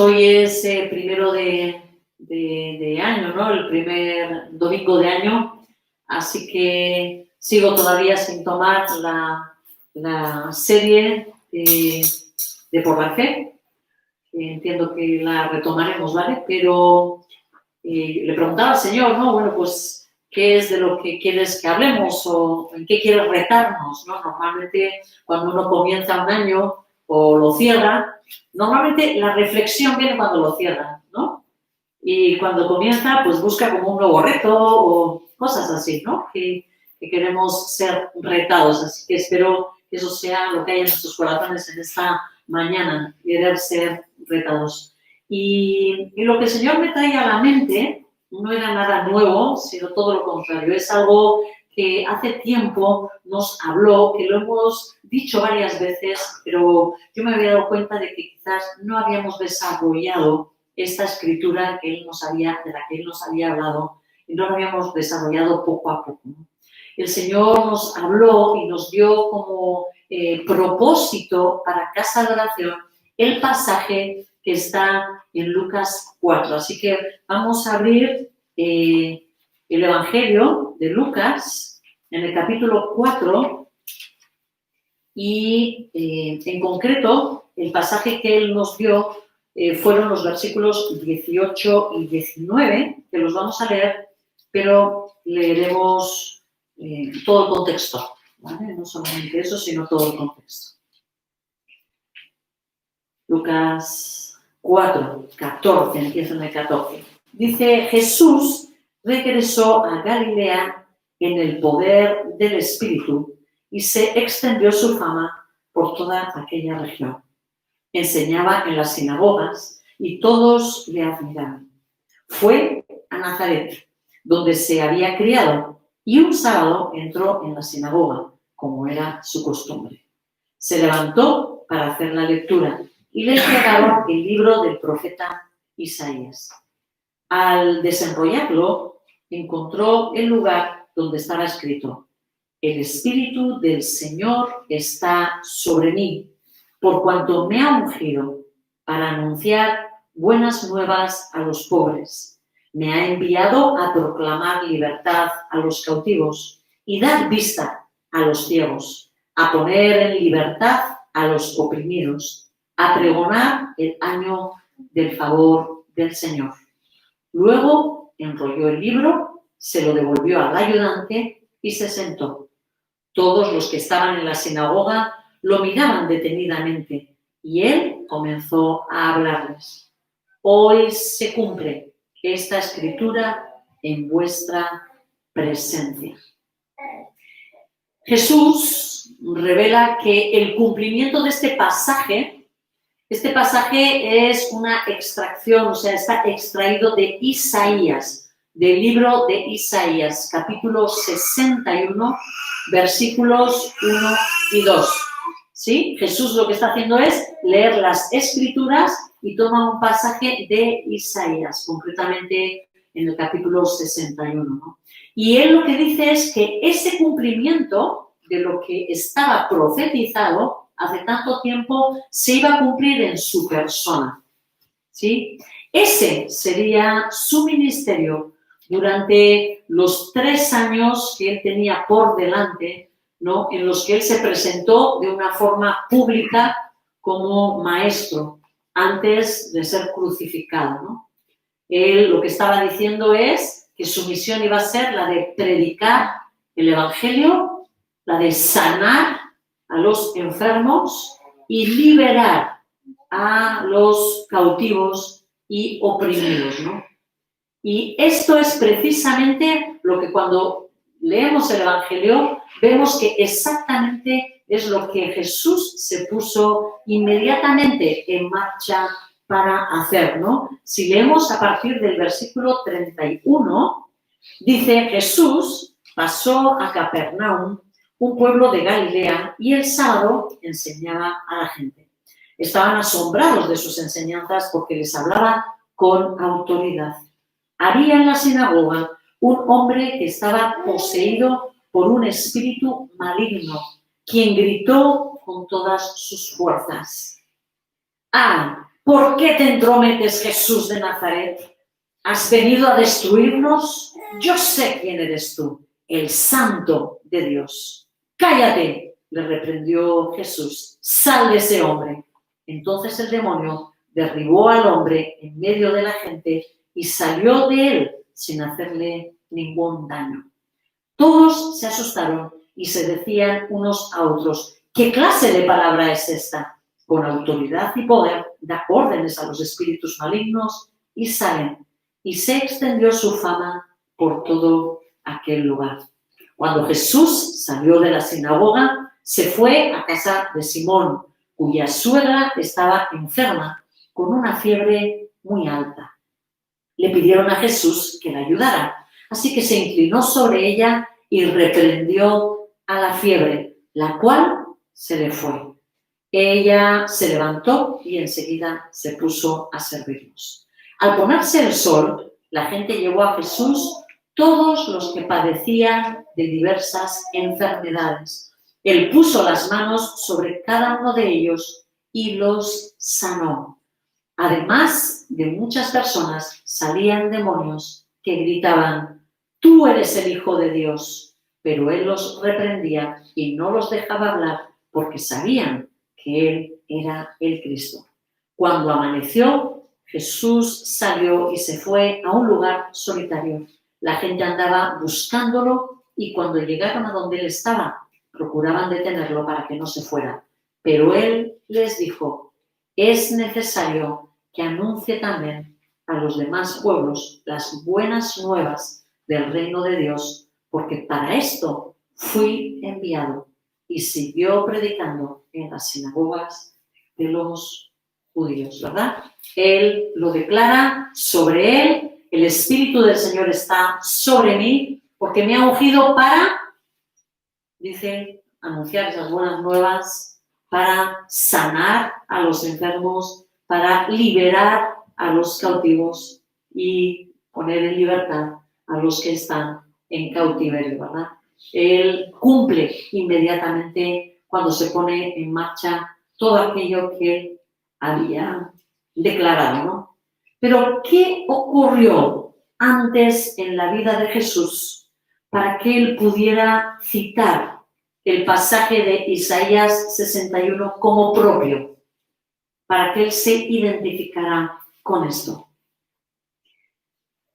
hoy es primero de año, ¿no? El primer domingo de año, así que sigo todavía sin tomar la serie de Por la Fe. Entiendo que la retomaremos, ¿vale? Pero le preguntaba al Señor, ¿no? Bueno, pues, ¿qué es de lo que quieres que hablemos o en qué quieres retarnos, ¿no? Normalmente, cuando uno comienza un año o lo cierra, normalmente la reflexión viene cuando lo cierra, ¿no? Y cuando comienza, pues busca como un nuevo reto o cosas así, ¿no? Que queremos ser retados. Así que espero que eso sea lo que hay en nuestros corazones en esta mañana, querer ser retados. Y lo que el Señor me trae a la mente no era nada nuevo, sino todo lo contrario. Es algo que hace tiempo nos habló, que lo hemos dicho varias veces, pero yo me había dado cuenta de que quizás no habíamos desarrollado esta escritura de la que Él nos había hablado, y no la habíamos desarrollado poco a poco, ¿no? El Señor nos habló y nos dio como propósito para Casa de Oración el pasaje que está en Lucas 4. Así que vamos a abrir el Evangelio de Lucas en el capítulo 4 y en concreto el pasaje que Él nos dio fueron los versículos 18 y 19, que los vamos a leer, pero leeremos todo el contexto, ¿vale? No solamente eso, sino todo el contexto. Lucas 4, 14, empieza en el 14. Dice, Jesús regresó a Galilea en el poder del Espíritu y se extendió su fama por toda aquella región. Enseñaba en las sinagogas y todos le admiraban. Fue a Nazaret, donde se había criado, y un sábado entró en la sinagoga, como era su costumbre. Se levantó para hacer la lectura y le entregaron el libro del profeta Isaías. Al desenrollarlo, encontró el lugar donde estaba escrito: El Espíritu del Señor está sobre mí, por cuanto me ha ungido para anunciar buenas nuevas a los pobres. Me ha enviado a proclamar libertad a los cautivos y dar vista a los ciegos, a poner en libertad a los oprimidos, a pregonar el año del favor del Señor. Luego enrolló el libro, se lo devolvió al ayudante y se sentó. Todos los que estaban en la sinagoga lo miraban detenidamente y él comenzó a hablarles. Hoy se cumple esta escritura en vuestra presencia. Jesús revela que el cumplimiento de este pasaje es una extracción, o sea, está extraído de Isaías, del libro de Isaías, capítulo 61, versículos 1 y 2. ¿Sí? Jesús lo que está haciendo es leer las Escrituras y toma un pasaje de Isaías, concretamente en el capítulo 61, ¿no? Y él lo que dice es que ese cumplimiento de lo que estaba profetizado hace tanto tiempo se iba a cumplir en su persona, ¿sí? Ese sería su ministerio durante los 3 años que él tenía por delante, ¿no? En los que él se presentó de una forma pública como maestro antes de ser crucificado, ¿no? Él lo que estaba diciendo es que su misión iba a ser la de predicar el Evangelio, la de sanar a los enfermos y liberar a los cautivos y oprimidos, ¿no? Y esto es precisamente lo que cuando leemos el Evangelio vemos que exactamente es lo que Jesús se puso inmediatamente en marcha para hacer, ¿no? Si leemos a partir del versículo 31, dice: Jesús pasó a Capernaum, un pueblo de Galilea, y el sábado enseñaba a la gente. Estaban asombrados de sus enseñanzas porque les hablaba con autoridad. Había en la sinagoga un hombre que estaba poseído por un espíritu maligno, quien gritó con todas sus fuerzas: ¡Ah, ¿Por qué te entrometes, Jesús de Nazaret? ¿Has venido a destruirnos? Yo sé quién eres tú, el Santo de Dios. Cállate, le reprendió Jesús. Sal de ese hombre. Entonces el demonio derribó al hombre en medio de la gente y salió de él sin hacerle ningún daño. Todos se asustaron y se decían unos a otros, ¿qué clase de palabra es esta? Con autoridad y poder da órdenes a los espíritus malignos y salen. Y se extendió su fama por todo aquel lugar. Cuando Jesús salió de la sinagoga, se fue a casa de Simón, cuya suegra estaba enferma con una fiebre muy alta. Le pidieron a Jesús que la ayudara, así que se inclinó sobre ella y reprendió a la fiebre, la cual se le fue. Ella se levantó y enseguida se puso a servirnos. Al ponerse el sol, la gente llevó a Jesús todos los que padecían de diversas enfermedades. Él puso las manos sobre cada uno de ellos y los sanó. Además de muchas personas, salían demonios que gritaban, «Tú eres el Hijo de Dios». Pero él los reprendía y no los dejaba hablar porque sabían que él era el Cristo. Cuando amaneció, Jesús salió y se fue a un lugar solitario. La gente andaba buscándolo y cuando llegaron a donde él estaba, procuraban detenerlo para que no se fuera. Pero él les dijo, es necesario que anuncie también a los demás pueblos las buenas nuevas del reino de Dios, porque para esto fui enviado. Y siguió predicando en las sinagogas de los judíos, ¿verdad? Él lo declara sobre él, el Espíritu del Señor está sobre mí, porque me ha ungido para, dice, anunciar esas buenas nuevas, para sanar a los enfermos, para liberar a los cautivos y poner en libertad a los que están en cautiverio, ¿verdad? Él cumple inmediatamente cuando se pone en marcha todo aquello que él había declarado, ¿no? Pero, ¿qué ocurrió antes en la vida de Jesús para que él pudiera citar el pasaje de Isaías 61 como propio? Para que él se identificara con esto.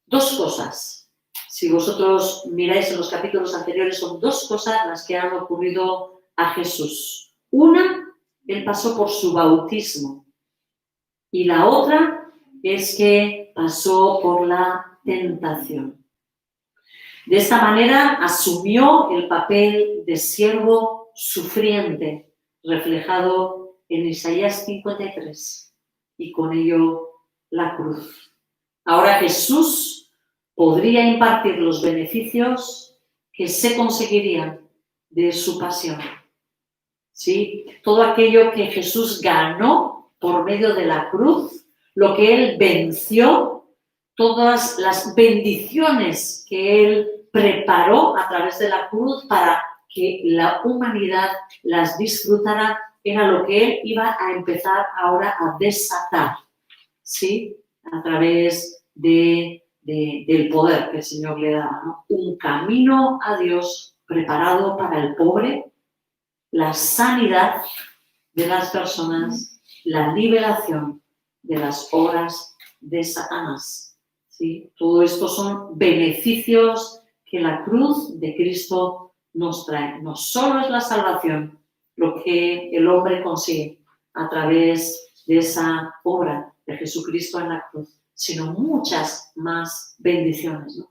Dos cosas. Si vosotros miráis en los capítulos anteriores, son dos cosas las que han ocurrido a Jesús. Una, él pasó por su bautismo. Y la otra es que pasó por la tentación. De esta manera asumió el papel de siervo sufriente, reflejado en Isaías 53, y con ello la cruz. Ahora Jesús podría impartir los beneficios que se conseguirían de su pasión. ¿Sí? Todo aquello que Jesús ganó por medio de la cruz, lo que él venció, todas las bendiciones que él preparó a través de la cruz para que la humanidad las disfrutara, era lo que él iba a empezar ahora a desatar, ¿sí? A través del poder que el Señor le daba, ¿no? Un camino a Dios preparado para el pobre, la sanidad de las personas, la liberación de las obras de Satanás, ¿sí? Todo esto son beneficios que la cruz de Cristo nos trae. No solo es la salvación lo que el hombre consigue a través de esa obra de Jesucristo en la cruz, sino muchas más bendiciones, ¿no?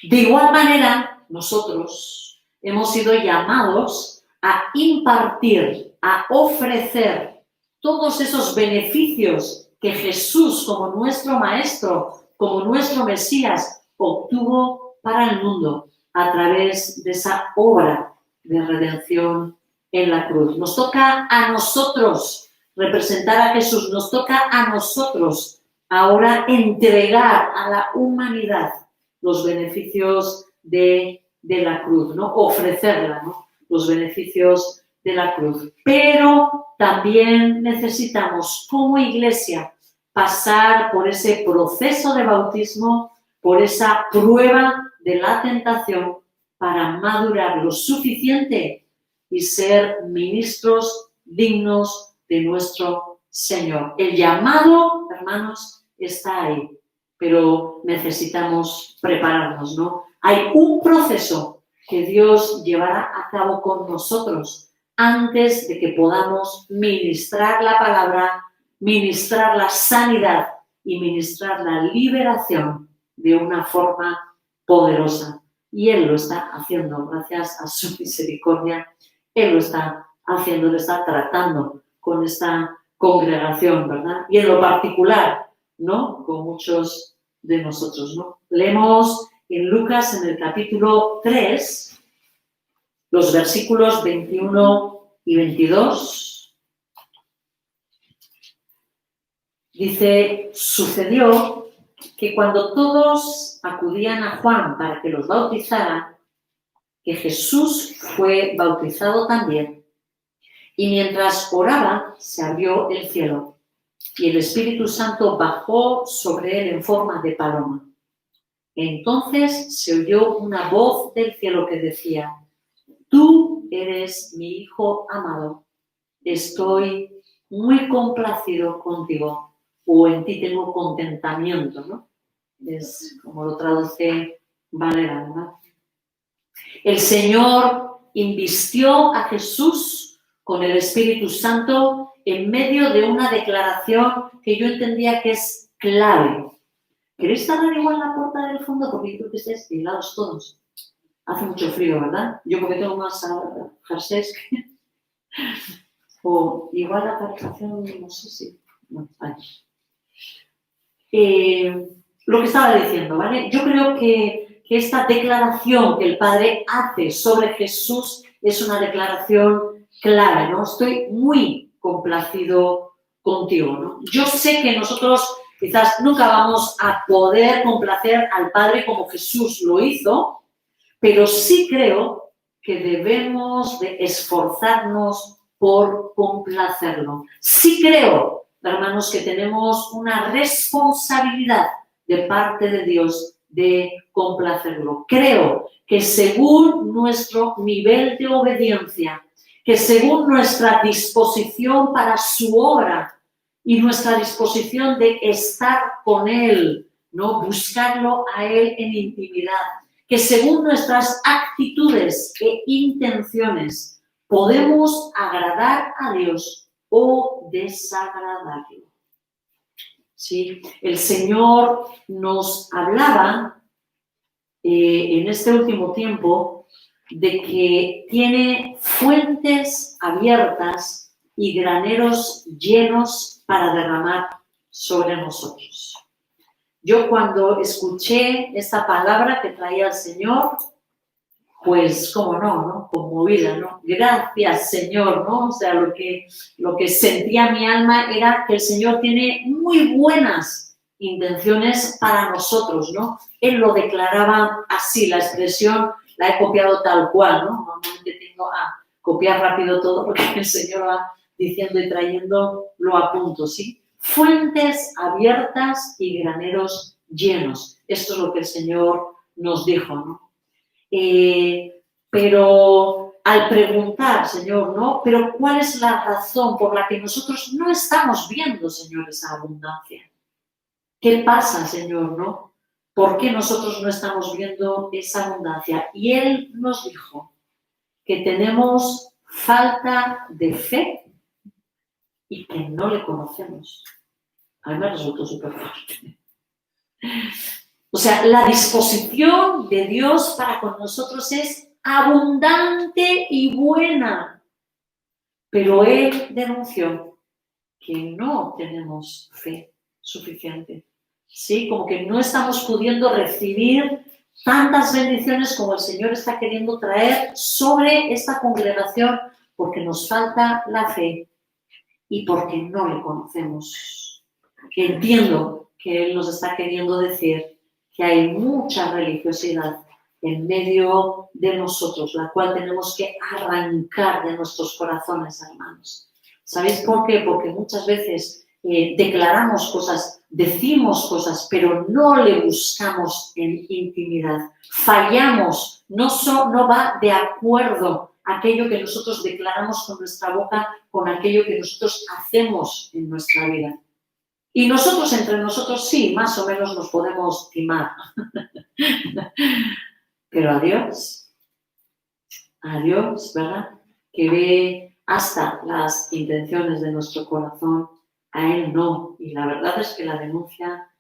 De igual manera, nosotros hemos sido llamados a impartir, a ofrecer todos esos beneficios que Jesús, como nuestro Maestro, como nuestro Mesías, obtuvo para el mundo a través de esa obra de redención en la cruz. Nos toca a nosotros representar a Jesús, nos toca a nosotros ahora entregar a la humanidad los beneficios de la cruz, ¿no? Ofrecerla, ¿no? Los beneficios de la cruz. Pero también necesitamos, como iglesia, pasar por ese proceso de bautismo, por esa prueba de la tentación para madurar lo suficiente y ser ministros dignos de nuestro Señor. El llamado, hermanos, está ahí, pero necesitamos prepararnos, ¿no? Hay un proceso que Dios llevará a cabo con nosotros antes de que podamos ministrar la palabra, ministrar la sanidad y ministrar la liberación de una forma poderosa. Y Él lo está haciendo, gracias a su misericordia. Él lo está haciendo, lo está tratando con esta congregación, ¿verdad? Y en lo particular, ¿no? Con muchos de nosotros, ¿no? Leemos en Lucas, en el capítulo 3, los versículos 21 y 22. Dice, sucedió que cuando todos acudían a Juan para que los bautizara, que Jesús fue bautizado también. Y mientras oraba, se abrió el cielo y el Espíritu Santo bajó sobre él en forma de paloma. Entonces se oyó una voz del cielo que decía, tú eres mi Hijo amado, estoy muy complacido contigo, o en ti tengo contentamiento, ¿no? Es como lo traduce Valera, ¿verdad? El Señor invistió a Jesús con el Espíritu Santo en medio de una declaración que yo entendía que es clave. ¿Queréis cerrar igual la puerta del fondo? Porque yo creo que estáis aislados todos. Hace mucho frío, ¿verdad? Yo porque tengo más jerseys que... O igual la calefacción, no sé si... No, vale. Lo que estaba diciendo, ¿vale? Yo creo que esta declaración que el Padre hace sobre Jesús es una declaración clara, ¿no? Estoy muy complacido contigo, ¿no? Yo sé que nosotros quizás nunca vamos a poder complacer al Padre como Jesús lo hizo, pero sí creo que debemos de esforzarnos por complacerlo. Sí creo, hermanos, que tenemos una responsabilidad de parte de Dios de complacerlo. Creo que según nuestro nivel de obediencia, que según nuestra disposición para su obra y nuestra disposición de estar con Él, ¿no? Buscarlo a Él en intimidad, que según nuestras actitudes e intenciones podemos agradar a Dios o desagradarlo. ¿Sí? El Señor nos hablaba en este último tiempo de que tiene fuentes abiertas y graneros llenos para derramar sobre nosotros. Yo cuando escuché esta palabra que traía el Señor, pues, cómo no, ¿no? Conmovida, ¿no? Gracias, Señor, ¿no? O sea, lo que sentía mi alma era que el Señor tiene muy buenas intenciones para nosotros, ¿no? Él lo declaraba así, la expresión la he copiado tal cual, ¿no? Normalmente tengo a copiar rápido todo porque el Señor va diciendo y trayendo, lo apunto, ¿sí? Fuentes abiertas y graneros llenos. Esto es lo que el Señor nos dijo, ¿no? Pero al preguntar, Señor, ¿no? Pero ¿cuál es la razón por la que nosotros no estamos viendo, Señor, esa abundancia? ¿Qué pasa, Señor, no? ¿Por qué nosotros no estamos viendo esa abundancia? Y Él nos dijo que tenemos falta de fe y que no le conocemos. A mí me resultó súper fuerte. O sea, la disposición de Dios para con nosotros es abundante y buena. Pero Él denunció que no tenemos fe suficiente. ¿Sí? Como que no estamos pudiendo recibir tantas bendiciones como el Señor está queriendo traer sobre esta congregación porque nos falta la fe y porque no le conocemos. Entiendo que Él nos está queriendo decir que hay mucha religiosidad en medio de nosotros, la cual tenemos que arrancar de nuestros corazones, hermanos. ¿Sabéis por qué? Porque muchas veces declaramos cosas, decimos cosas, pero no le buscamos en intimidad. Fallamos, no va de acuerdo aquello que nosotros declaramos con nuestra boca con aquello que nosotros hacemos en nuestra vida. Y nosotros, entre nosotros, sí, más o menos nos podemos timar. Pero a Dios, ¿verdad? Que ve hasta las intenciones de nuestro corazón, a Él no. Y la verdad es que la denuncia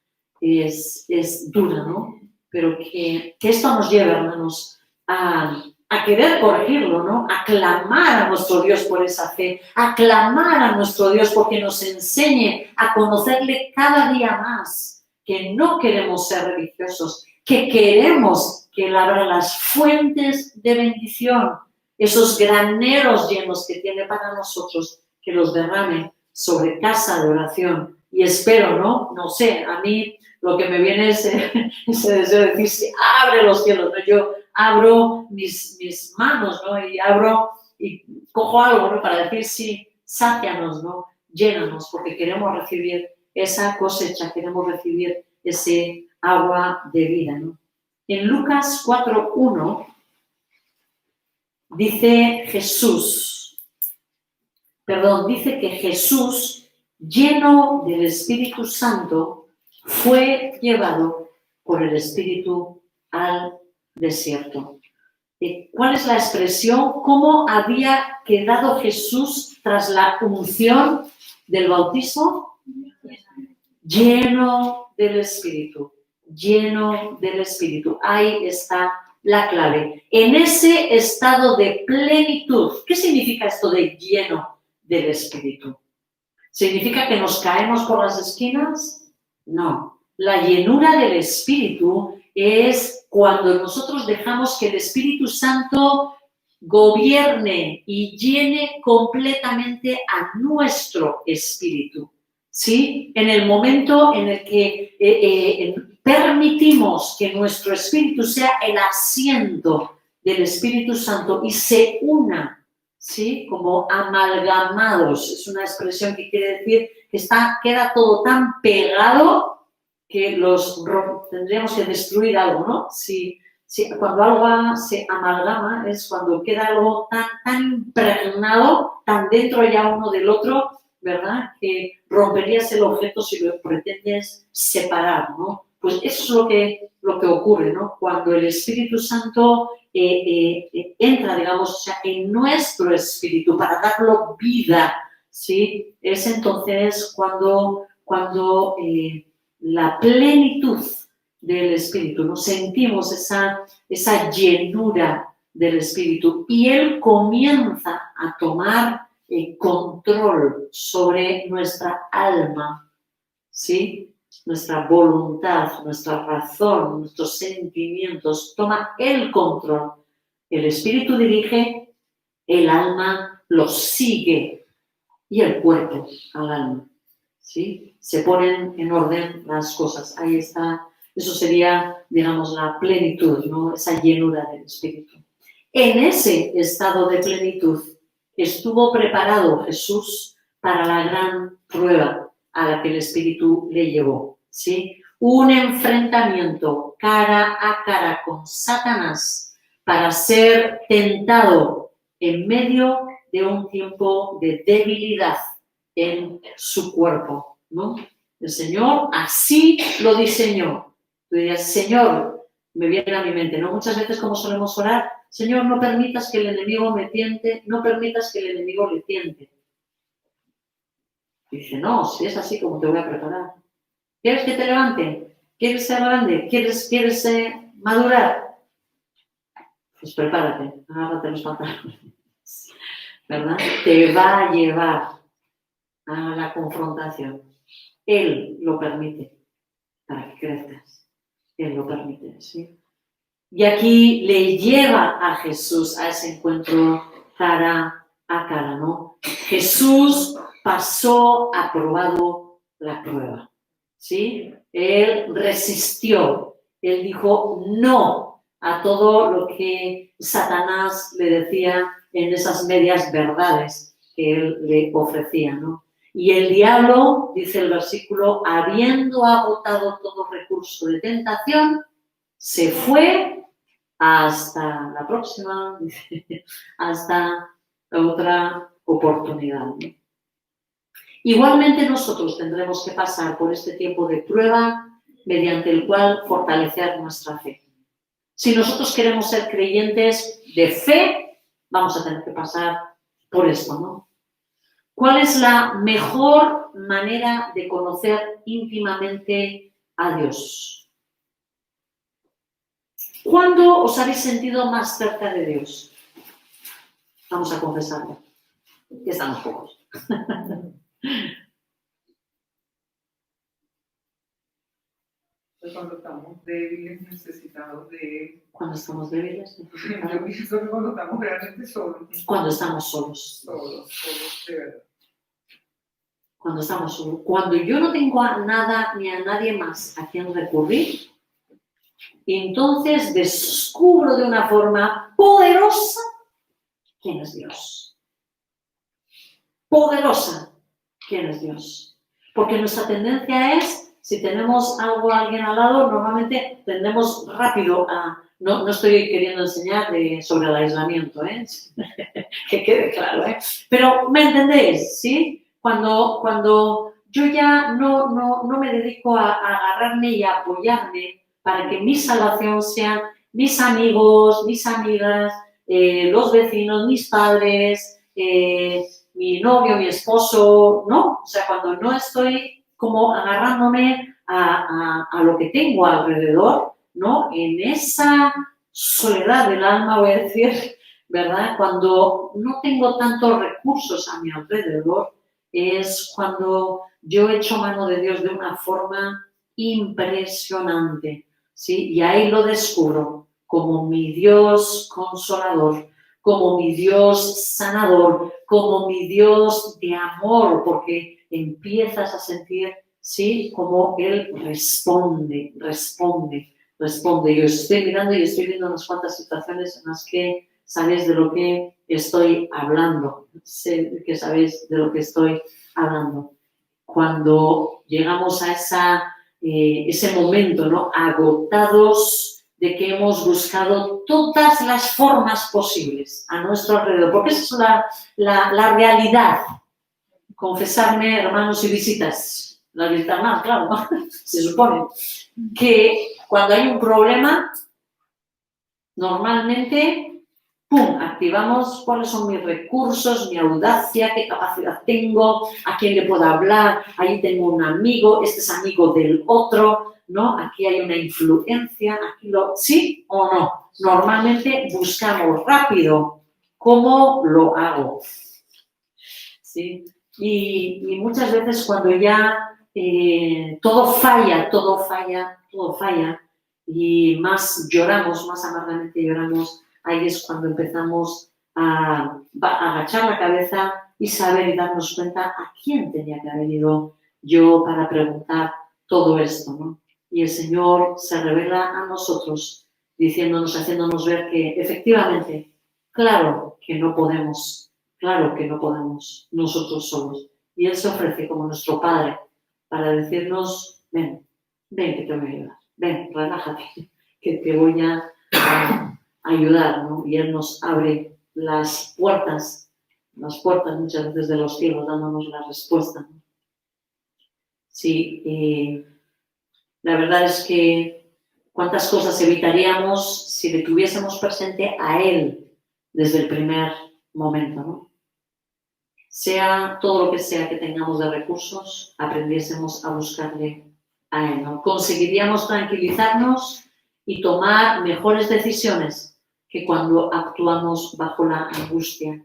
es dura, ¿no? Pero que esto nos lleve, hermanos, a querer corregirlo, ¿no? A clamar a nuestro Dios por esa fe, a clamar a nuestro Dios porque nos enseñe a conocerle cada día más, que no queremos ser religiosos, que queremos que Él abra las fuentes de bendición, esos graneros llenos que tiene para nosotros, que los derrame sobre casa de oración. Y espero, no sé, a mí lo que me viene es ese deseo de decir, sí, abre los cielos, ¿no? Yo abro mis manos, ¿no? Y abro y cojo algo, ¿no? Para decir, sí, sácianos, ¿no? Llénanos, porque queremos recibir esa cosecha, queremos recibir ese agua de vida, ¿no? En Lucas 4:1 dice que Jesús, lleno del Espíritu Santo, fue llevado por el Espíritu al desierto. ¿Cuál es la expresión? ¿Cómo había quedado Jesús tras la unción del bautismo? Lleno del Espíritu. Lleno del Espíritu. Ahí está la clave. En ese estado de plenitud. ¿Qué significa esto de lleno del Espíritu? ¿Significa que nos caemos por las esquinas? No. La llenura del Espíritu es cuando nosotros dejamos que el Espíritu Santo gobierne y llene completamente a nuestro espíritu, ¿sí? En el momento en el que permitimos que nuestro espíritu sea el asiento del Espíritu Santo y se una, ¿sí? Como amalgamados, es una expresión que quiere decir que queda todo tan pegado que tendríamos que destruir algo, ¿no? Cuando algo se amalgama es cuando queda algo tan impregnado, tan dentro ya uno del otro, ¿verdad? Que romperías el objeto si lo pretendes separar, ¿no? Pues eso es lo que ocurre, ¿no? Cuando el Espíritu Santo entra, digamos, o sea, en nuestro espíritu para darlo vida, ¿sí? Es entonces cuando la plenitud del Espíritu, nos sentimos esa llenura del Espíritu y Él comienza a tomar control sobre nuestra alma, ¿sí? Nuestra voluntad, nuestra razón, nuestros sentimientos, toma el control. El Espíritu dirige, el alma lo sigue y el cuerpo al alma, ¿sí? Se ponen en orden las cosas. Ahí está. Eso sería, digamos, la plenitud, ¿no? Esa llenura del Espíritu. En ese estado de plenitud estuvo preparado Jesús para la gran prueba a la que el Espíritu le llevó, ¿sí? Un enfrentamiento cara a cara con Satanás para ser tentado en medio de un tiempo de debilidad en su cuerpo, ¿no? El Señor así lo diseñó. Tú dirías, Señor, me viene a mi mente, ¿no? Muchas veces como solemos orar, Señor, no permitas que el enemigo me tiente, no permitas que el enemigo le tiente. Dice, no, si es así como te voy a preparar. ¿Quieres que te levante? ¿Quieres ser grande? ¿Quieres madurar? Pues prepárate, agárrate los pantalones, ¿verdad? Te va a llevar a la confrontación. Él lo permite para que crezcas. Él lo permite, ¿sí? Y aquí le lleva a Jesús a ese encuentro cara a cara, ¿no? Jesús pasó aprobado la prueba, ¿sí? Él resistió, él dijo no a todo lo que Satanás le decía en esas medias verdades que él le ofrecía, ¿no? Y el diablo, dice el versículo, habiendo agotado todo recurso de tentación, se fue hasta la próxima, hasta otra oportunidad. Igualmente nosotros tendremos que pasar por este tiempo de prueba mediante el cual fortalecer nuestra fe. Si nosotros queremos ser creyentes de fe, vamos a tener que pasar por esto, ¿no? ¿Cuál es la mejor manera de conocer íntimamente a Dios? ¿Cuándo os habéis sentido más cerca de Dios? Vamos a confesarlo. Que estamos pocos. Cuando estamos débiles, necesitados de Él. Cuando estamos débiles, necesitados. Yo pienso que cuando estamos realmente solos. Cuando estamos solos. Solos, de verdad. Cuando estamos solos. Cuando yo no tengo a nada ni a nadie más a quien recurrir, entonces descubro de una forma poderosa quién es Dios. Poderosa quién es Dios. Porque nuestra tendencia es, si tenemos algo a alguien al lado, normalmente tendemos rápido a... No estoy queriendo enseñar sobre el aislamiento, que quede claro, Pero ¿me entendéis? ¿Sí? Cuando yo ya no me dedico a agarrarme y a apoyarme para que mi salvación sean mis amigos, mis amigas, los vecinos, mis padres, mi novio, mi esposo, ¿no? O sea, cuando no estoy como agarrándome a lo que tengo alrededor, ¿no? En esa soledad del alma, voy a decir, ¿verdad? Cuando no tengo tantos recursos a mi alrededor, es cuando yo echo mano de Dios de una forma impresionante, ¿sí? Y ahí lo descubro como mi Dios consolador, como mi Dios sanador, como mi Dios de amor, porque empiezas a sentir, ¿sí? Como Él responde. Yo estoy mirando y estoy viendo unas cuantas situaciones en las que sabéis de lo que estoy hablando. Sé que sabéis de lo que estoy hablando. Cuando llegamos a ese momento, ¿no? Agotados de que hemos buscado todas las formas posibles a nuestro alrededor, porque esa es la realidad. Confesarme, hermanos y visitas. La visita más, claro, ¿no? Se supone que cuando hay un problema, normalmente, ¡pum!, activamos cuáles son mis recursos, mi audacia, qué capacidad tengo, a quién le puedo hablar, ahí tengo un amigo, este es amigo del otro, ¿no? Aquí hay una influencia, ¿sí o no? Normalmente buscamos rápido cómo lo hago, ¿sí? Y muchas veces cuando ya todo falla y más lloramos, más amargamente lloramos, ahí es cuando empezamos a agachar la cabeza y saber y darnos cuenta a quién tenía que haber ido yo para preguntar todo esto, ¿no? Y el Señor se revela a nosotros diciéndonos, haciéndonos ver que efectivamente, claro que no podemos nosotros solos. Y Él se ofrece como nuestro Padre para decirnos, ven que te voy a ayudar, ven, relájate, que te voy a ayudar, ¿no? Y Él nos abre las puertas muchas veces de los cielos, dándonos la respuesta, ¿no? Sí, la verdad es que cuántas cosas evitaríamos si le tuviésemos presente a Él desde el primer momento, ¿no? Sea todo lo que sea que tengamos de recursos, aprendiésemos a buscarle a Él, ¿no? Conseguiríamos tranquilizarnos y tomar mejores decisiones que cuando actuamos bajo la angustia.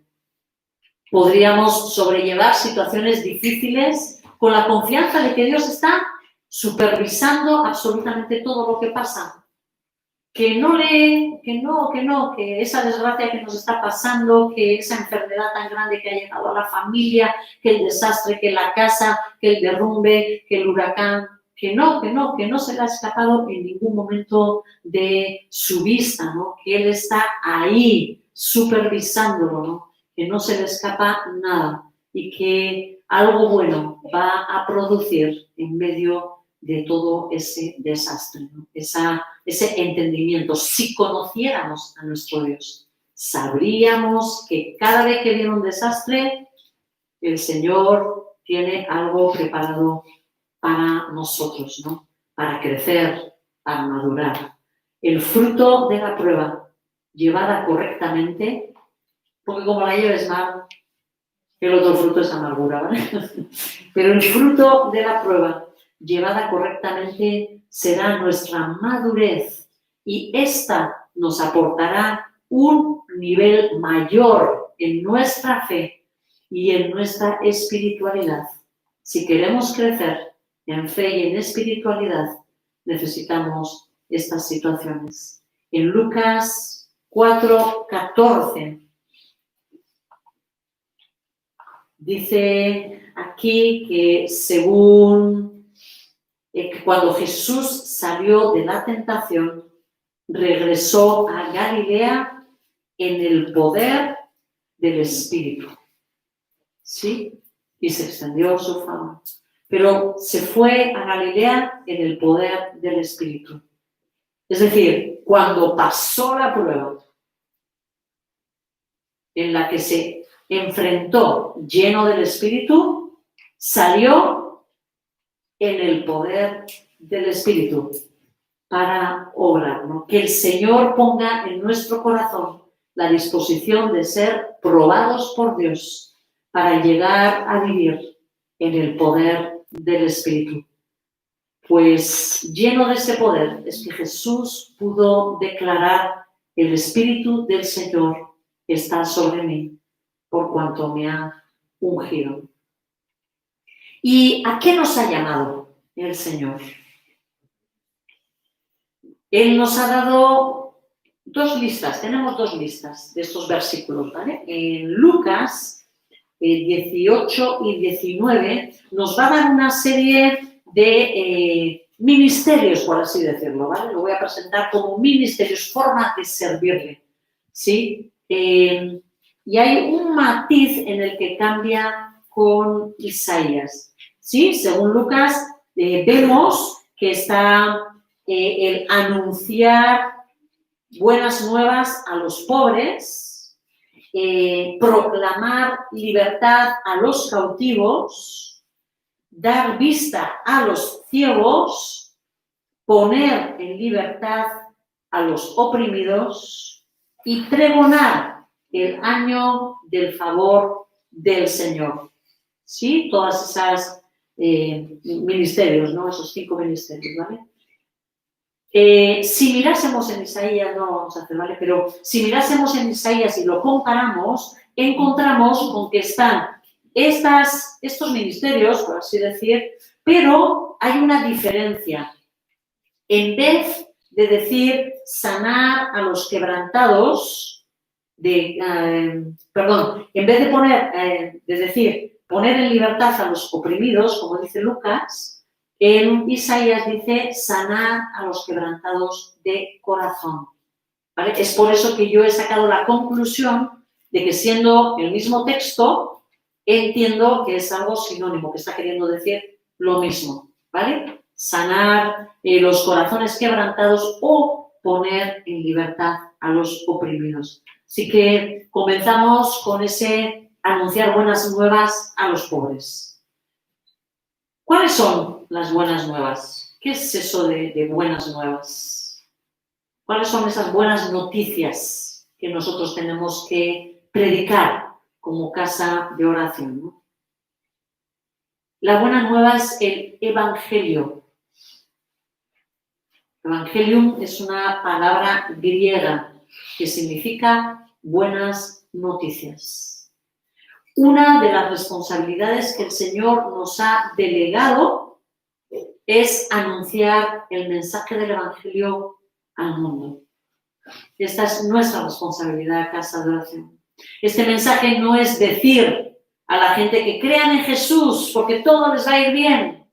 Podríamos sobrellevar situaciones difíciles con la confianza de que Dios está supervisando absolutamente todo lo que pasa. Que esa desgracia que nos está pasando, que esa enfermedad tan grande que ha llegado a la familia, que el desastre, que la casa, que el derrumbe, que el huracán, que no se le ha escapado en ningún momento de su vista, ¿no? Que Él está ahí supervisándolo, ¿no? Que no se le escapa nada y que algo bueno va a producir en medio de todo ese desastre, ¿no? Ese entendimiento. Si conociéramos a nuestro Dios, sabríamos que cada vez que viene un desastre, el Señor tiene algo preparado para nosotros, ¿no? Para crecer, para madurar. El fruto de la prueba, llevada correctamente, porque como la lleves mal, el otro fruto es amargura, ¿vale? Pero el fruto de la prueba, llevada correctamente, será nuestra madurez y esta nos aportará un nivel mayor en nuestra fe y en nuestra espiritualidad. Si queremos crecer en fe y en espiritualidad, necesitamos estas situaciones. En Lucas 4:14 dice aquí que según cuando Jesús salió de la tentación, regresó a Galilea en el poder del Espíritu. ¿Sí? Y se extendió su fama. Pero se fue a Galilea en el poder del Espíritu. Es decir, cuando pasó la prueba en la que se enfrentó lleno del Espíritu, salió en el poder del Espíritu para obrar, ¿no? Que el Señor ponga en nuestro corazón la disposición de ser probados por Dios para llegar a vivir en el poder del Espíritu. Pues lleno de ese poder es que Jesús pudo declarar: el Espíritu del Señor está sobre mí, por cuanto me ha ungido. ¿Y a qué nos ha llamado el Señor? Él nos ha dado dos listas, tenemos dos listas de estos versículos, ¿vale? En Lucas 18 y 19 nos va a dar una serie de ministerios, por así decirlo, ¿vale? Lo voy a presentar como ministerios, formas de servirle, ¿sí? Y hay un matiz en el que cambia con Isaías, ¿sí? Según Lucas, vemos que está el anunciar buenas nuevas a los pobres, proclamar libertad a los cautivos, dar vista a los ciegos, poner en libertad a los oprimidos y pregonar el año del favor del Señor. ¿Sí? Todas esas ministerios, ¿no? Esos 5 ministerios, ¿vale? Si mirásemos en Isaías, no lo vamos a hacer, ¿vale? Pero si mirásemos en Isaías y lo comparamos, encontramos con que están estos ministerios, por así decir, pero hay una diferencia. En vez de decir sanar a los quebrantados, en vez de poner en libertad a los oprimidos, como dice Lucas, en Isaías dice sanar a los quebrantados de corazón, ¿vale? Es por eso que yo he sacado la conclusión de que, siendo el mismo texto, entiendo que es algo sinónimo, que está queriendo decir lo mismo, ¿vale? Sanar los corazones quebrantados o poner en libertad a los oprimidos. Así que comenzamos con ese anunciar buenas nuevas a los pobres. ¿Cuáles son las buenas nuevas? ¿Qué es eso de buenas nuevas? ¿Cuáles son esas buenas noticias que nosotros tenemos que predicar como casa de oración, ¿no? La buena nueva es el Evangelio. Evangelium es una palabra griega que significa buenas noticias. Una de las responsabilidades que el Señor nos ha delegado es anunciar el mensaje del Evangelio al mundo. Esta es nuestra responsabilidad, casa de oración. Este mensaje no es decir a la gente que crean en Jesús porque todo les va a ir bien.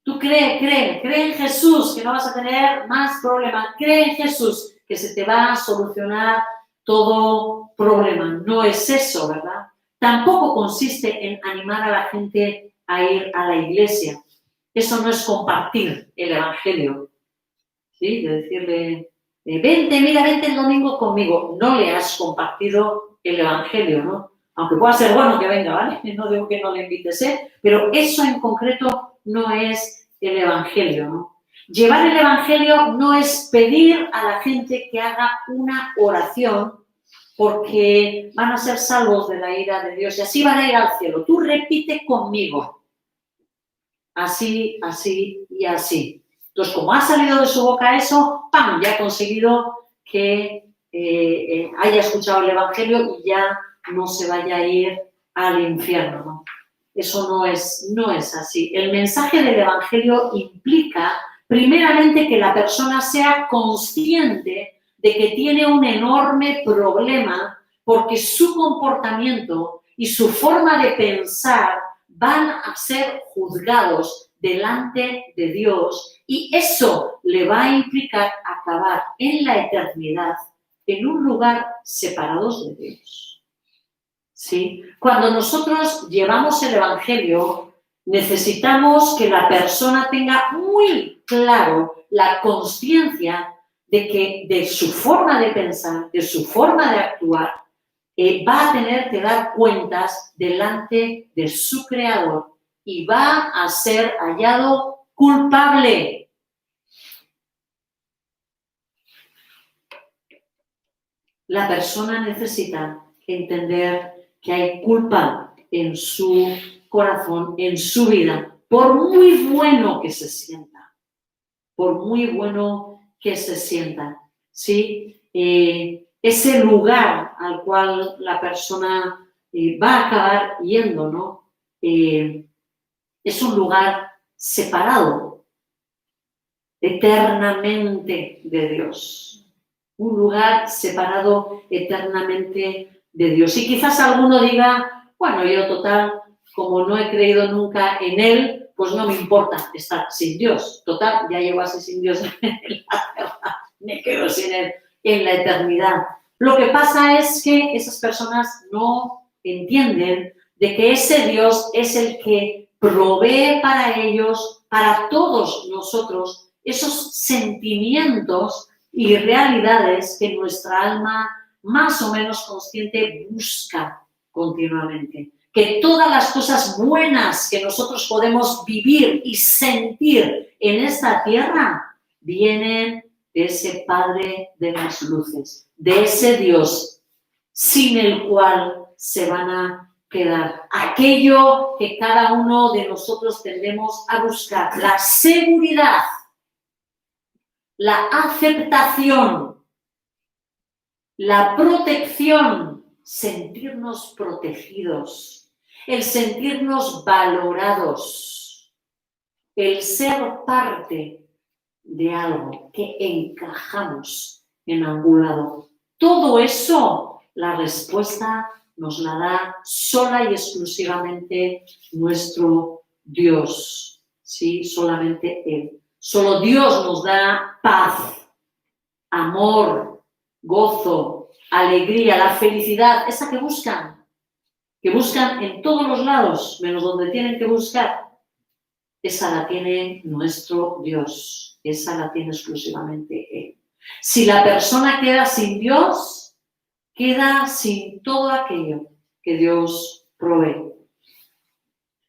Tú cree en Jesús, que no vas a tener más problemas. Cree en Jesús, que se te va a solucionar todo problema. No es eso, ¿verdad? Tampoco consiste en animar a la gente a ir a la iglesia. Eso no es compartir el Evangelio. ¿Sí? De decirle, vente, mira, vente el domingo conmigo. No le has compartido el Evangelio, ¿no? Aunque pueda ser bueno que venga, ¿vale? No digo que no le invites, pero eso en concreto no es el Evangelio, ¿no? Llevar el Evangelio no es pedir a la gente que haga una oración porque van a ser salvos de la ira de Dios y así van a ir al cielo. Tú repite conmigo. Así, así y así. Entonces, como ha salido de su boca eso, ¡pam! Ya ha conseguido que haya escuchado el Evangelio y ya no se vaya a ir al infierno, ¿no? Eso no es así. El mensaje del Evangelio implica, primeramente, que la persona sea consciente de que tiene un enorme problema porque su comportamiento y su forma de pensar van a ser juzgados delante de Dios y eso le va a implicar acabar en la eternidad en un lugar separados de Dios. ¿Sí? Cuando nosotros llevamos el Evangelio, necesitamos que la persona tenga muy claro la consciencia de que de su forma de pensar, de su forma de actuar, va a tener que dar cuentas delante de su Creador y va a ser hallado culpable. La persona necesita entender que hay culpa en su corazón, en su vida, por muy bueno que se sienta, por muy bueno que se sienta, ¿sí? Ese lugar al cual la persona va a acabar yendo, ¿no? Es un lugar separado eternamente de Dios. Un lugar separado eternamente de Dios. Y quizás alguno diga, bueno, yo total, como no he creído nunca en Él, pues no me importa estar sin Dios. Total, ya llevo así sin Dios en la tierra, me quedo sin Él en la eternidad. Lo que pasa es que esas personas no entienden de que ese Dios es el que provee para ellos, para todos nosotros, esos sentimientos y realidades que nuestra alma más o menos consciente busca continuamente. Que todas las cosas buenas que nosotros podemos vivir y sentir en esta tierra vienen de ese Padre de las luces, de ese Dios sin el cual se van a quedar. Aquello que cada uno de nosotros tendemos a buscar, la seguridad, la aceptación, la protección, sentirnos protegidos, el sentirnos valorados, el ser parte de algo que encajamos en algún lado. Todo eso, la respuesta nos la da sola y exclusivamente nuestro Dios, ¿sí? Solamente Él. Solo Dios nos da paz, amor, gozo, alegría, la felicidad, esa que buscan en todos los lados, menos donde tienen que buscar. Esa la tiene nuestro Dios, esa la tiene exclusivamente Él. Si la persona queda sin Dios, queda sin todo aquello que Dios provee.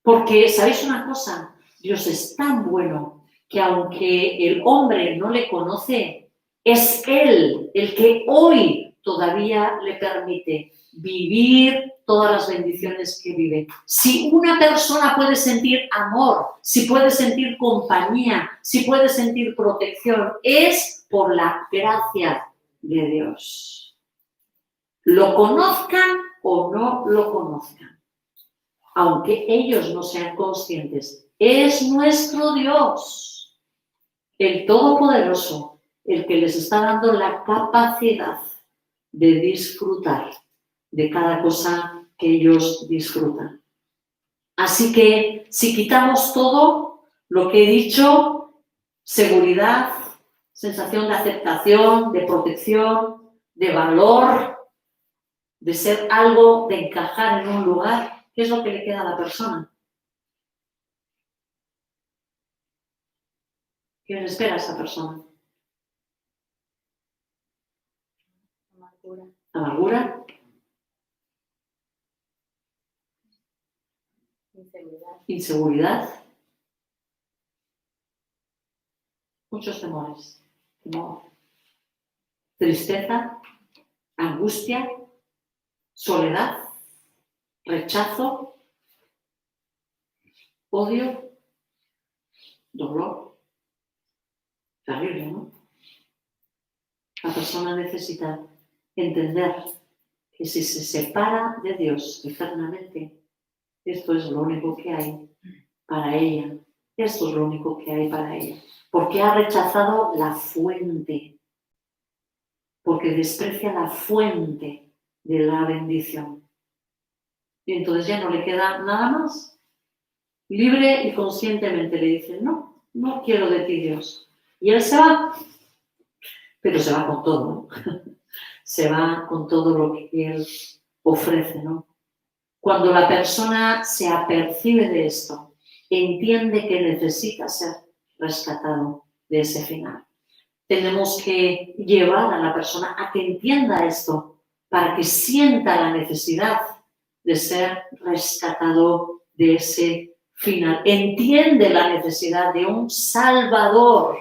Porque, ¿sabéis una cosa? Dios es tan bueno que aunque el hombre no le conoce, es Él el que hoy todavía le permite vivir todas las bendiciones que vive. Si una persona puede sentir amor, si puede sentir compañía, si puede sentir protección, es por la gracia de Dios. Lo conozcan o no lo conozcan, aunque ellos no sean conscientes, es nuestro Dios, el Todopoderoso, el que les está dando la capacidad de disfrutar de cada cosa que ellos disfrutan. Así que si quitamos todo lo que he dicho, seguridad, sensación de aceptación, de protección, de valor, de ser algo, de encajar en un lugar, ¿qué es lo que le queda a la persona? ¿Qué le espera a esa persona? Amargura. Amargura, Inseguridad. inseguridad, muchos temores, temor, tristeza, angustia, soledad, rechazo, odio, dolor. Terrible, ¿no? La persona necesita entender que si se separa de Dios eternamente, esto es lo único que hay para ella. Esto es lo único que hay para ella. Porque ha rechazado la fuente. Porque desprecia la fuente de la bendición. Y entonces ya no le queda nada más. Libre y conscientemente le dice, no, no quiero de ti, Dios. Y él se va, pero se va con todo, ¿no? Se va con todo lo que él ofrece, ¿no? Cuando la persona se apercibe de esto, entiende que necesita ser rescatado de ese final. Tenemos que llevar a la persona a que entienda esto, para que sienta la necesidad de ser rescatado de ese final. Entiende la necesidad de un Salvador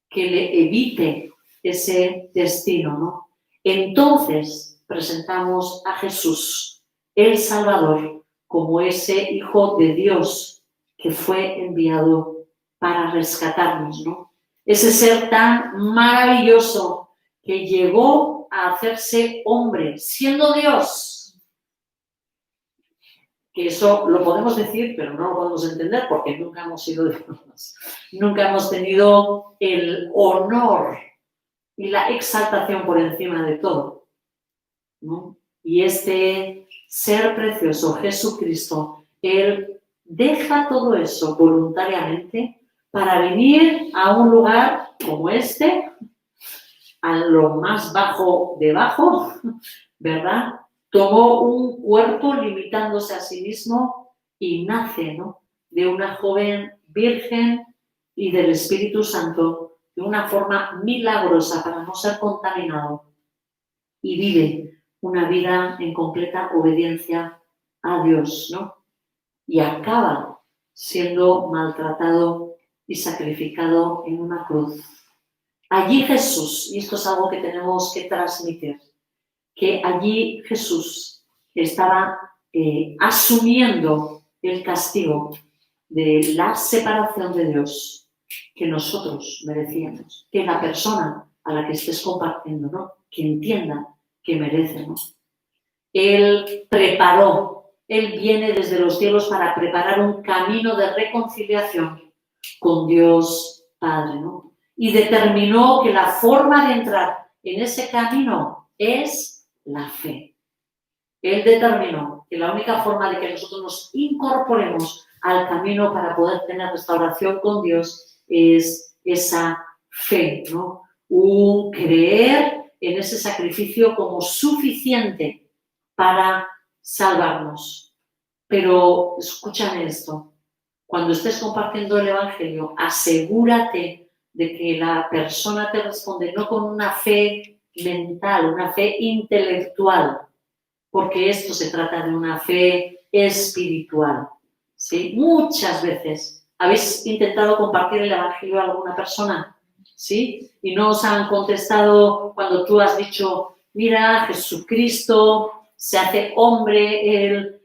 que le evite ese destino, ¿no? Entonces presentamos a Jesús, el Salvador, como ese Hijo de Dios que fue enviado para rescatarnos, ¿no? Ese ser tan maravilloso que llegó a hacerse hombre, siendo Dios. Que eso lo podemos decir, pero no lo podemos entender porque nunca hemos sido Dios. Nunca hemos tenido el honor y la exaltación por encima de todo, ¿no? Y este ser precioso, Jesucristo, Él deja todo eso voluntariamente para venir a un lugar como este, a lo más bajo de bajo, ¿verdad? Tomó un cuerpo limitándose a sí mismo y nace, ¿no? De una joven virgen y del Espíritu Santo de una forma milagrosa para no ser contaminado y vive una vida en completa obediencia a Dios, ¿no? Y acaba siendo maltratado y sacrificado en una cruz. Allí Jesús, y esto es algo que tenemos que transmitir, que allí Jesús estaba asumiendo el castigo de la separación de Dios que nosotros merecíamos, que la persona a la que estés compartiendo, ¿no? Que entienda que merece, ¿no? Él preparó, Él viene desde los cielos para preparar un camino de reconciliación con Dios Padre, ¿no? Y determinó que la forma de entrar en ese camino es la fe. Él determinó que la única forma de que nosotros nos incorporemos al camino para poder tener restauración con Dios es esa fe, ¿no? Un creer en ese sacrificio como suficiente para salvarnos. Pero escúchame esto, cuando estés compartiendo el Evangelio, asegúrate de que la persona te responde no con una fe mental, una fe intelectual, porque esto se trata de una fe espiritual, ¿sí? Muchas veces habéis intentado compartir el Evangelio a alguna persona, ¿sí? Y no os han contestado cuando tú has dicho, mira, Jesucristo se hace hombre, Él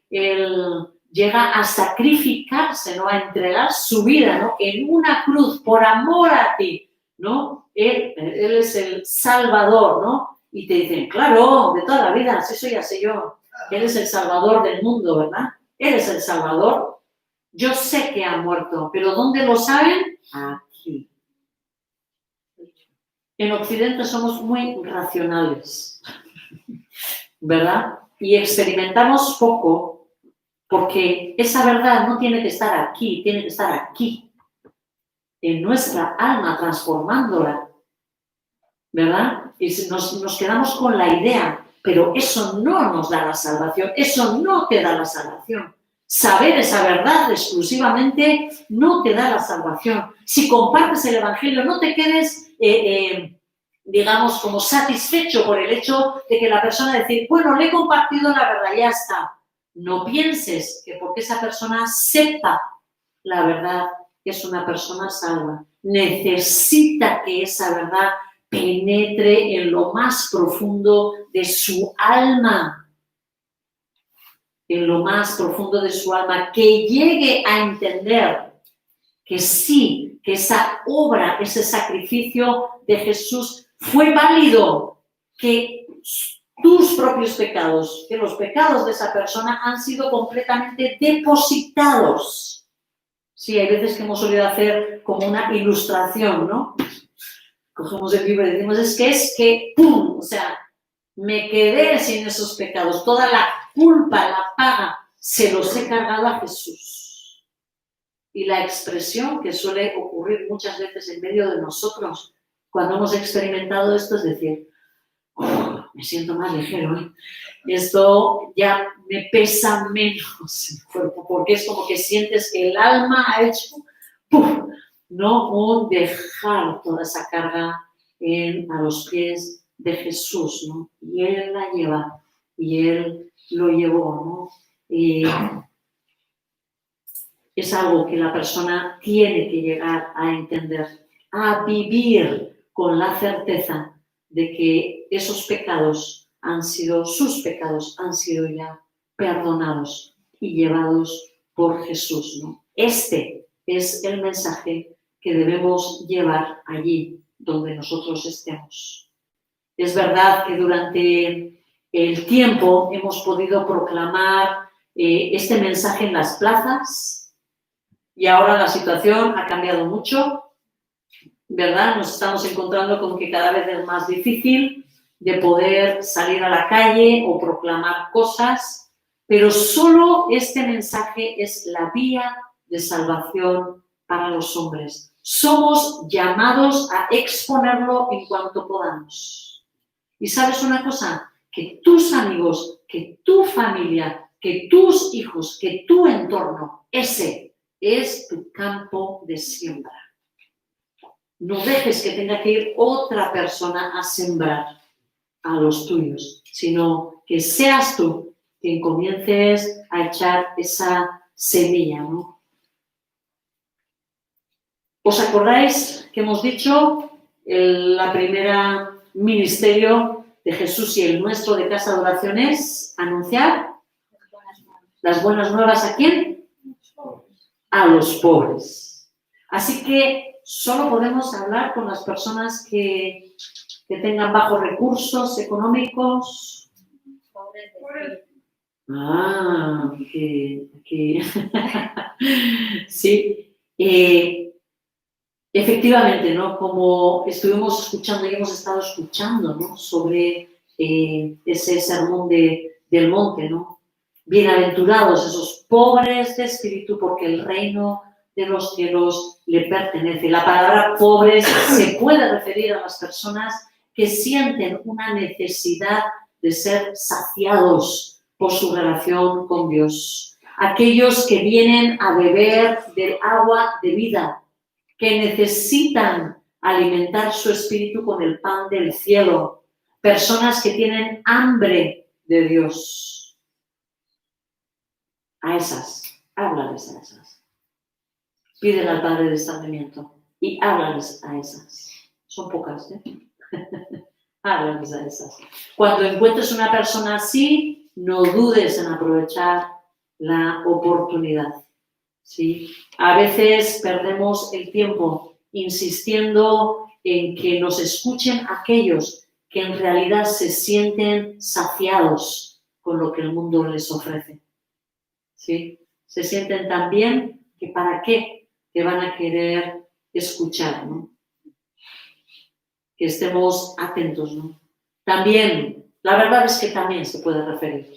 llega a sacrificarse, ¿no? A entregar su vida, ¿no? En una cruz por amor a ti, ¿no? Él es el Salvador, ¿no? Y te dicen, claro, de toda la vida, si eso ya sé yo. Él es el Salvador del mundo, ¿verdad? Él es el Salvador. Yo sé que ha muerto, pero ¿dónde lo saben? Aquí. En Occidente somos muy racionales, ¿verdad? Y experimentamos poco porque esa verdad no tiene que estar aquí, tiene que estar aquí, en nuestra alma, transformándola, ¿verdad? Y nos quedamos con la idea pero eso no nos da la salvación, eso no te da la salvación. Saber esa verdad exclusivamente no te da la salvación. Si compartes el Evangelio, no te quedes, digamos, como satisfecho por el hecho de que la persona decir, bueno, le he compartido la verdad, ya está. No pienses que porque esa persona sepa la verdad, es una persona salva. Necesita que esa verdad penetre en lo más profundo de su alma. En lo más profundo de su alma, que llegue a entender que sí, que esa obra, ese sacrificio de Jesús fue válido, que tus propios pecados, que los pecados de esa persona han sido completamente depositados. Sí, hay veces que hemos solido hacer como una ilustración, ¿no? Cogemos el libro y decimos, es que, ¡pum! O sea, me quedé sin esos pecados, toda la culpa, la paga, se los he cargado a Jesús. Y la expresión que suele ocurrir muchas veces en medio de nosotros cuando hemos experimentado esto es decir, oh, me siento más ligero, ¿eh? Esto ya me pesa menos el cuerpo, porque es como que sientes que el alma ha hecho, ¡pum!, ¿no? Un dejar toda esa carga a los pies de Jesús, ¿no? Y Él la lleva, y Él lo llevó, ¿no? Es algo que la persona tiene que llegar a entender, a vivir con la certeza de que esos pecados han sido, sus pecados han sido ya perdonados y llevados por Jesús, ¿no? Este es el mensaje que debemos llevar allí donde nosotros estemos. Es verdad que durante el tiempo hemos podido proclamar este mensaje en las plazas y ahora la situación ha cambiado mucho, ¿verdad? Nos estamos encontrando con que cada vez es más difícil de poder salir a la calle o proclamar cosas, pero solo este mensaje es la vía de salvación para los hombres. Somos llamados a exponerlo en cuanto podamos. Y ¿sabes una cosa? Que tus amigos, que tu familia, que tus hijos, que tu entorno, ese es tu campo de siembra. No dejes que tenga que ir otra persona a sembrar a los tuyos, sino que seas tú quien comiences a echar esa semilla, ¿no? ¿Os acordáis que hemos dicho la primera ministerio de Jesús y el nuestro de Casa de Oración es anunciar las buenas nuevas ¿a quién? A los pobres. Así que solo podemos hablar con las personas que tengan bajos recursos económicos. Ah, que sí. Efectivamente, ¿no? Como estuvimos escuchando y hemos estado escuchando, ¿no? Sobre ese sermón del monte, ¿no? Bienaventurados esos pobres de espíritu, porque el reino de los cielos le pertenece. La palabra pobres se puede referir a las personas que sienten una necesidad de ser saciados por su relación con Dios. Aquellos que vienen a beber del agua de vida, que necesitan alimentar su espíritu con el pan del cielo. Personas que tienen hambre de Dios. A esas, háblales a esas. Pídele al Padre de discernimiento y háblales a esas. Son pocas, ¿eh? Háblales a esas. Cuando encuentres una persona así, no dudes en aprovechar la oportunidad. ¿Sí? A veces perdemos el tiempo insistiendo en que nos escuchen aquellos que en realidad se sienten saciados con lo que el mundo les ofrece. ¿Sí? Se sienten tan bien que para qué te van a querer escuchar, ¿no? Que estemos atentos, ¿no? También, la verdad es que también se puede referir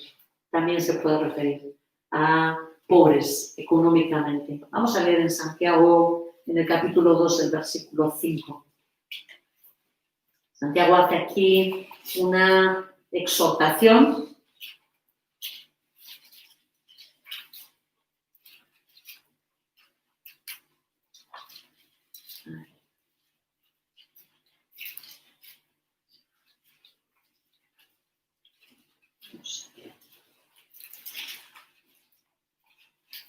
a pobres económicamente. Vamos a leer en Santiago, en el capítulo 2, el versículo 5. Santiago hace aquí una exhortación.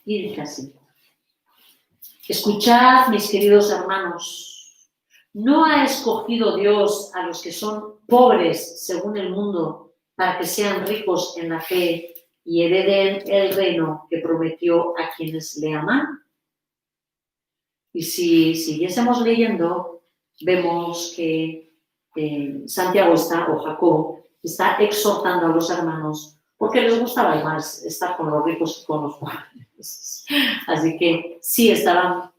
Y dice así: escuchad, mis queridos hermanos, ¿no ha escogido Dios a los que son pobres según el mundo para que sean ricos en la fe y hereden el reino que prometió a quienes le aman? Y si siguiésemos leyendo, vemos que Santiago o Jacob está exhortando a los hermanos porque les gustaba más estar con los ricos que con los pobres. Así que sí estaban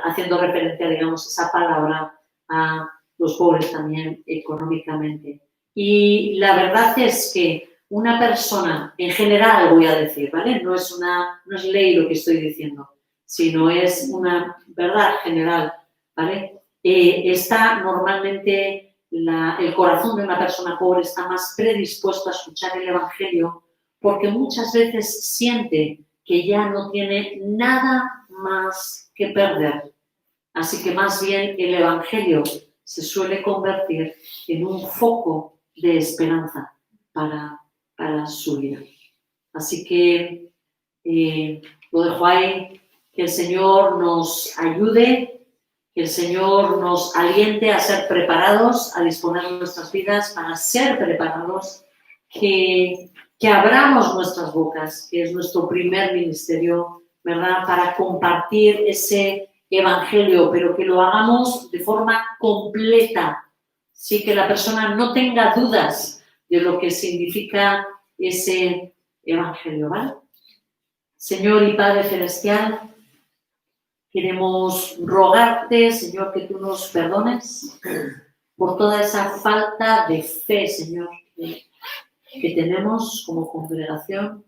haciendo referencia, digamos, esa palabra a los pobres también económicamente. Y la verdad es que una persona, en general voy a decir, ¿vale? No es ley lo que estoy diciendo, sino es una verdad general, ¿vale? Está normalmente el corazón de una persona pobre está más predispuesto a escuchar el Evangelio porque muchas veces siente que ya no tiene nada más que perder. Así que más bien el Evangelio se suele convertir en un foco de esperanza para su vida. Así que lo dejo ahí. Que el Señor nos ayude, que el Señor nos aliente a ser preparados, a disponer nuestras vidas para ser preparados, que abramos nuestras bocas, que es nuestro primer ministerio, ¿verdad? Para compartir ese evangelio, pero que lo hagamos de forma completa, sí, que la persona no tenga dudas de lo que significa ese evangelio, ¿vale? Señor y Padre Celestial, queremos rogarte, Señor, que tú nos perdones por toda esa falta de fe, Señor, que tenemos como congregación.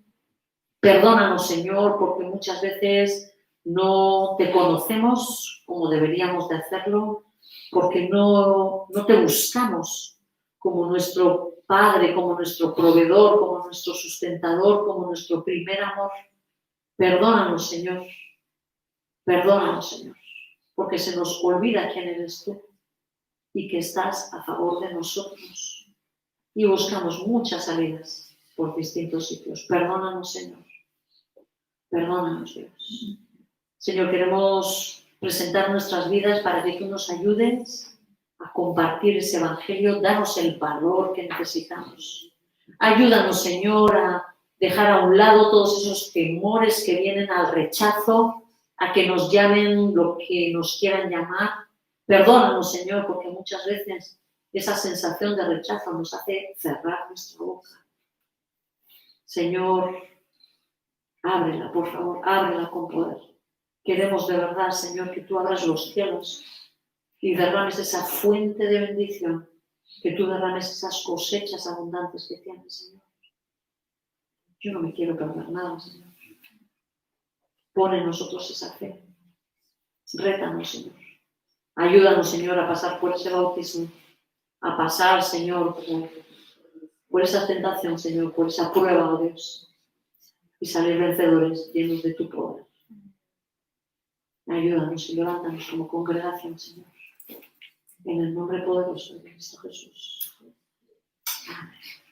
Perdónanos, Señor, porque muchas veces no te conocemos como deberíamos de hacerlo, porque no te buscamos como nuestro Padre, como nuestro proveedor, como nuestro sustentador, como nuestro primer amor. Perdónanos, Señor. Perdónanos, Señor, porque se nos olvida quién eres tú y que estás a favor de nosotros. Y buscamos muchas salidas por distintos sitios. Perdónanos, Señor. Perdónanos, Dios. Señor, queremos presentar nuestras vidas para que tú nos ayudes a compartir ese evangelio. Danos el valor que necesitamos. Ayúdanos, Señor, a dejar a un lado todos esos temores que vienen al rechazo, a que nos llamen lo que nos quieran llamar. Perdónanos, Señor, porque muchas veces esa sensación de rechazo nos hace cerrar nuestra boca. Señor, ábrela, por favor, ábrela con poder. Queremos de verdad, Señor, que tú abras los cielos y derrames esa fuente de bendición, que tú derrames esas cosechas abundantes que tienes, Señor. Yo no me quiero perder nada, Señor. Pon en nosotros esa fe. Rétanos, Señor. Ayúdanos, Señor, a pasar por ese bautismo, a pasar, Señor, por esa tentación, Señor, por esa prueba, oh Dios, y salir vencedores, llenos de tu poder. Ayúdanos y levántanos como congregación, Señor. En el nombre poderoso de Cristo Jesús. Amén.